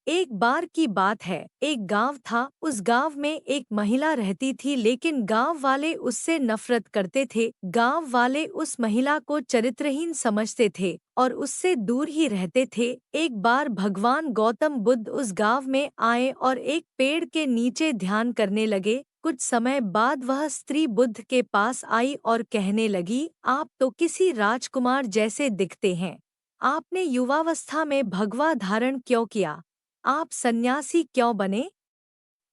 एक बार की बात है, एक गांव था। उस गांव में एक महिला रहती थी, लेकिन गांव वाले उससे नफरत करते थे। गांव वाले उस महिला को चरित्रहीन समझते थे और उससे दूर ही रहते थे। एक बार भगवान गौतम बुद्ध उस गांव में आए और एक पेड़ के नीचे ध्यान करने लगे। कुछ समय बाद वह स्त्री बुद्ध के पास आई और कहने लगी, आप तो किसी राजकुमार जैसे दिखते हैं। आपने युवावस्था में भगवा धारण क्यों किया? आप सन्यासी क्यों बने?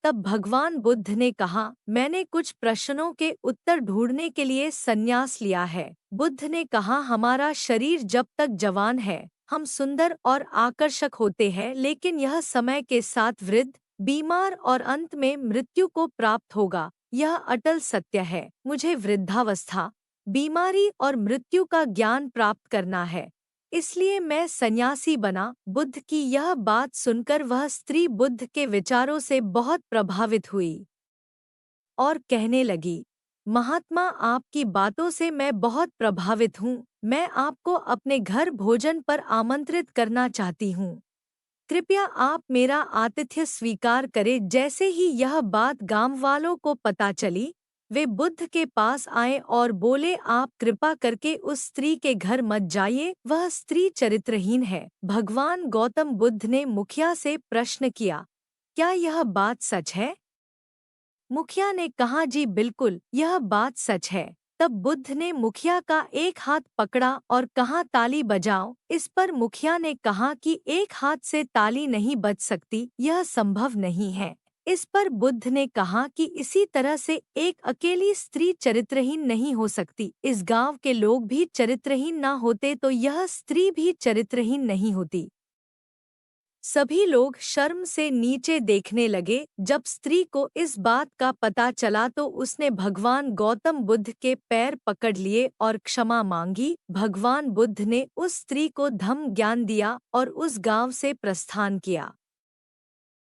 तब भगवान बुद्ध ने कहा, मैंने कुछ प्रश्नों के उत्तर ढूंढने के लिए संन्यास लिया है। बुद्ध ने कहा, हमारा शरीर जब तक जवान है, हम सुंदर और आकर्षक होते हैं, लेकिन यह समय के साथ वृद्ध, बीमार और अंत में मृत्यु को प्राप्त होगा। यह अटल सत्य है। मुझे वृद्धावस्था, बीमारी और मृत्यु का ज्ञान प्राप्त करना है, इसलिए मैं सन्यासी बना। बुद्ध की यह बात सुनकर वह स्त्री बुद्ध के विचारों से बहुत प्रभावित हुई और कहने लगी, महात्मा, आपकी बातों से मैं बहुत प्रभावित हूँ। मैं आपको अपने घर भोजन पर आमंत्रित करना चाहती हूँ। कृपया आप मेरा आतिथ्य स्वीकार करें। जैसे ही यह बात गांव वालों को पता चली, वे बुद्ध के पास आए और बोले, आप कृपा करके उस स्त्री के घर मत जाइए, वह स्त्री चरित्रहीन है। भगवान गौतम बुद्ध ने मुखिया से प्रश्न किया, क्या यह बात सच है? मुखिया ने कहा, जी बिल्कुल, यह बात सच है। तब बुद्ध ने मुखिया का एक हाथ पकड़ा और कहा, ताली बजाओ। इस पर मुखिया ने कहा कि एक हाथ से ताली नहीं बज सकती, यह संभव नहीं है। इस पर बुद्ध ने कहा कि इसी तरह से एक अकेली स्त्री चरित्रहीन नहीं हो सकती। इस गांव के लोग भी चरित्रहीन ना होते तो यह स्त्री भी चरित्रहीन नहीं होती। सभी लोग शर्म से नीचे देखने लगे। जब स्त्री को इस बात का पता चला तो उसने भगवान गौतम बुद्ध के पैर पकड़ लिए और क्षमा मांगी। भगवान बुद्ध ने उस स्त्री को धम्म ज्ञान दिया और उस गांव से प्रस्थान किया।